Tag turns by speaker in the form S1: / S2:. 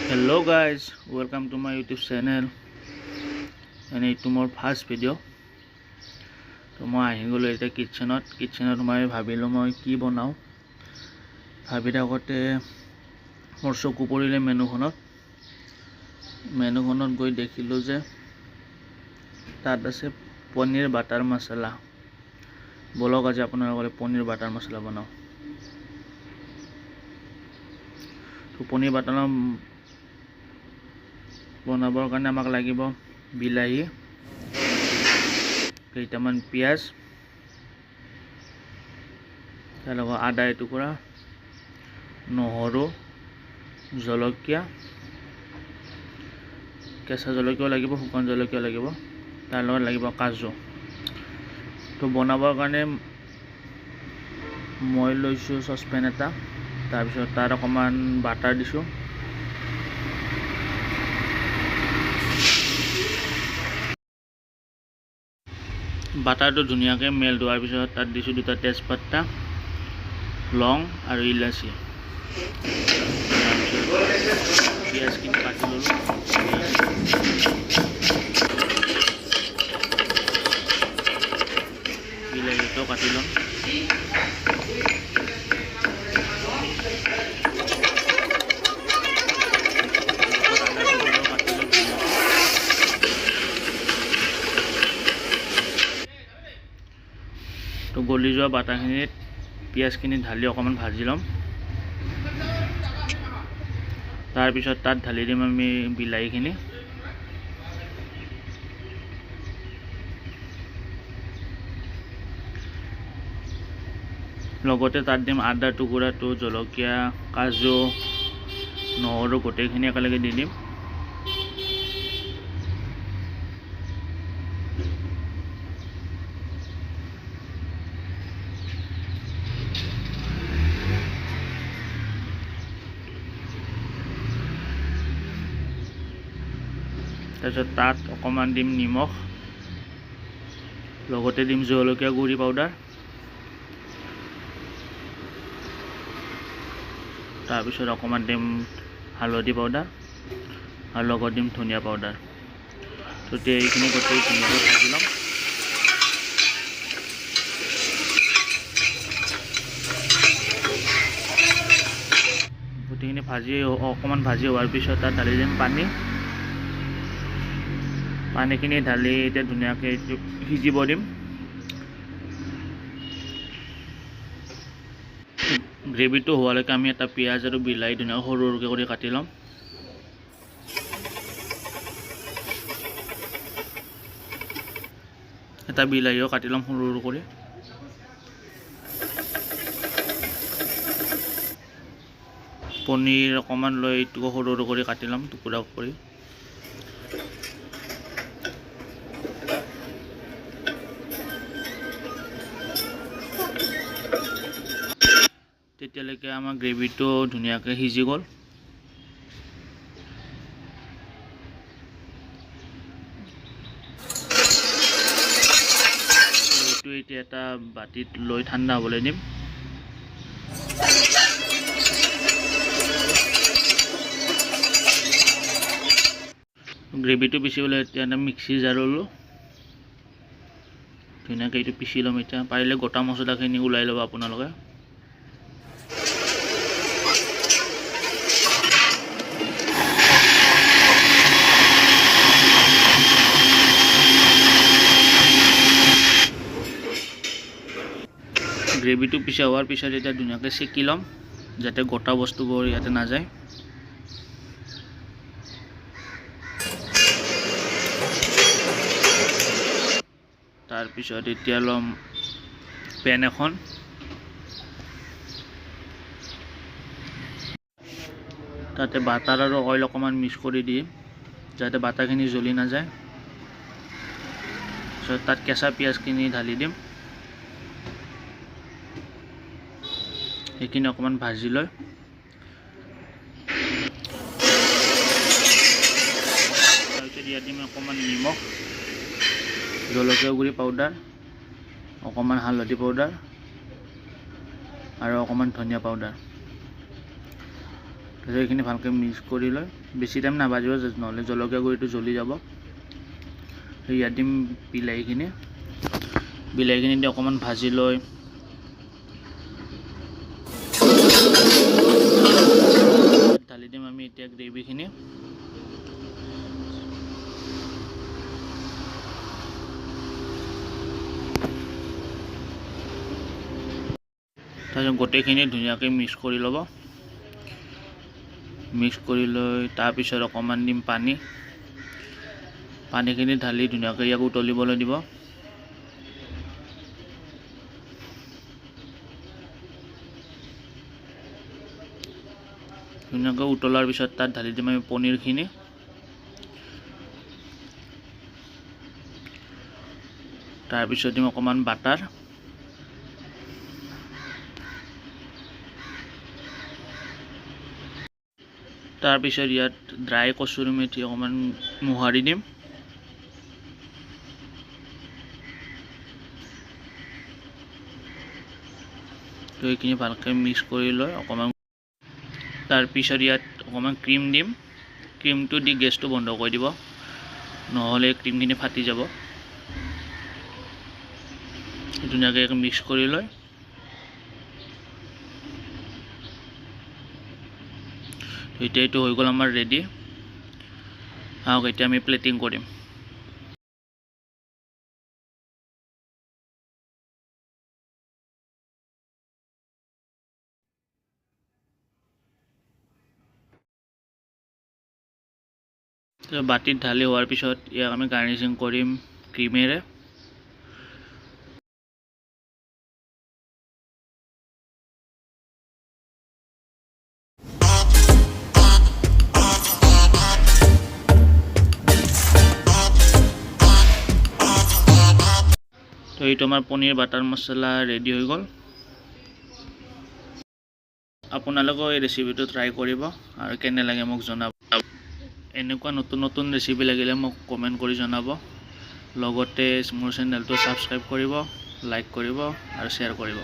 S1: Hello guys, welcome to my YouTube channel and এইটো মোৰ first video' তো মই আহি গ'লো এতিয়া কিটচেনত মই ভাবিলোঁ মই কি বনাওঁ ভাবি থাকোঁতে মোৰ চকু পৰিলে মেনুখনত গৈ দেখিলোঁ যে তাত আছে পনীৰ বাটাৰ মছলা বলক আজি আপোনালোকে পনীৰ বাটাৰ মছলা বনাওঁ তো পনীৰ বাটাৰ বনাবৰ কাৰণে আমাক লাগিব বিলাহী কেইটামান পিয়াজ তাৰ লগত আদা এটুকুৰা নহৰু জলকীয়া কেঁচা জলকীয়া লাগিব শুকান জলকীয়া লাগিব তাৰ লগত লাগিব কাজু তো বনাবৰ কাৰণে মই লৈছোঁ চচপেন এটা তাৰপিছত তাত অকণমান বাটাৰ দিছোঁ বাটাৰটো ধুনীয়াকৈ মেল্ট হোৱাৰ পিছত তাত দিছোঁ দুটা তেজপাতা লং আৰু ইলাচি তাৰপিছত পিঁয়াজখিনি কাটি ল'লোঁ বিলাহীটো কাটি ল'ম তো গলি যোৱা বাটাৰখিনিত পিঁয়াজখিনি ঢালি অকণমান ভাজি ল'ম তাৰপিছত তাত ঢালি দিম আমি বিলাহীখিনি লগতে তাত দিম আদা টুকুৰাটো জলকীয়া কাজু নহৰু গোটেইখিনি একেলগে দি দিম তাৰপিছত তাত অকণমান দিম নিমখ লগতে দিম জলকীয়া গুড়ি পাউডাৰ তাৰপিছত অকণমান দিম হালধি পাউডাৰ আৰু লগত দিম ধনিয়া পাউডাৰ তো এইখিনি গোটেই ধুনীয়াকৈ ভাজি ল'ম গোটেইখিনি অকণমান ভাজি হোৱাৰ পিছত তাত ঢালি দিম পানীখিনি ঢালি এতিয়া ধুনীয়াকৈ এইটো সিজিব দিম গ্ৰেভিটো হোৱালৈকে আমি এটা পিঁয়াজ আৰু বিলাহী ধুনীয়াকৈ সৰু সৰুকৈ কৰি কাটি ল'ম এটা বিলাহীও কাটি ল'ম সৰু সৰু কৰি পনীৰ অকণমান লৈ এইটো সৰু সৰু কৰি কাটি ল'ম টুকুৰা কৰি তেতিয়ালৈকে আমাৰ গ্ৰেভিটো ধুনীয়াকৈ সিজি গ'ল এইটো এতিয়া এটা বাতিত লৈ ঠাণ্ডা হ'বলৈ দিম গ্ৰেভিটো পিচিবলৈ এতিয়া এটা মিক্সি জাৰ ল'লোঁ ধুনীয়াকৈ এইটো পিচি ল'ম এতিয়া পাৰিলে গোটা মছলাখিনি ওলাই ল'ব আপোনালোকে গ্ৰেভিটো পিছা হোৱাৰ পিছত এতিয়া ধুনীয়াকৈ চেকি ল'ম যাতে গোটা বস্তুবোৰ ইয়াতে নাযায় তাৰপিছত এতিয়া ল'ম পেন এখন তাতে বাটাৰ আৰু অইল অকণমান মিক্স কৰি দিম যাতে বাটাৰখিনি জ্বলি নাযায় তাৰপিছত তাত কেঁচা পিঁয়াজখিনি ঢালি দিম সেইখিনি অকণমান ভাজি লৈ তাৰপিছত ইয়াত দিম অকণমান নিমখ জলকীয়া গুড়ি পাউডাৰ অকণমান হালধি পাউডাৰ আৰু অকণমান ধনিয়া পাউডাৰ তাৰপিছত এইখিনি ভালকৈ মিক্স কৰি লৈ বেছি টাইম নাভাজিব, নহ'লে জলকীয়া গুড়িটো জ্বলি যাব। ইয়াত দিম বিলাহীখিনি দি অকণমান ভাজি লৈ ঢালি দিম আমি এতিয়া গ্ৰেভিখিনি। তাৰপিছত গোটেইখিনি ধুনীয়াকৈ মিক্স কৰি ল'ব। মিক্স কৰি লৈ তাৰপিছত অকণমান দিম পানীখিনি ঢালি ধুনীয়াকৈ ইয়াক উতলিবলৈ দিব। ধুনীয়াকৈ উতলাৰ পিছত তাত ঢালি দিম আমি পনীৰখিনি। তাৰপিছত দিম অকণমান বাটাৰ। তাৰপিছত ইয়াত ড্ৰাই কচুৰি মেথি অকণমান মোহাৰি দিম। তো এইখিনি ভালকৈ মিক্স কৰি লৈ অকণমান, তাৰপিছত ইয়াত অকণমান ক্ৰীম দিম। ক্ৰীমটো দি গেছটো বন্ধ কৰি দিব, নহ'লে ক্ৰীমখিনি ফাটি যাব। ধুনীয়াকৈ মিক্স কৰি লৈ এতিয়া এইটো হৈ গ'ল আমাৰ ৰেডি। আহক এতিয়া আমি প্লেটিং কৰিম। বাতিত ঢালি হোৱাৰ পিছত ইয়াক আমি গাৰ্নিচিং কৰিম ক্ৰীমেৰে। তো এইটো আমাৰ পনীৰ বাটাৰ মছলা ৰেডি হৈ গ'ল। আপোনালোকেও এই ৰেচিপিটো ট্ৰাই কৰিব আৰু কেনে লাগে মোক জনাব। এনেকুৱা নতুন নতুন ৰেচিপি লাগিলে মোক কমেণ্ট কৰি জনাব। লগতে মোৰ চেনেলটো ছাবস্ক্ৰাইব কৰিব, লাইক কৰিব আৰু শ্বেয়াৰ কৰিব।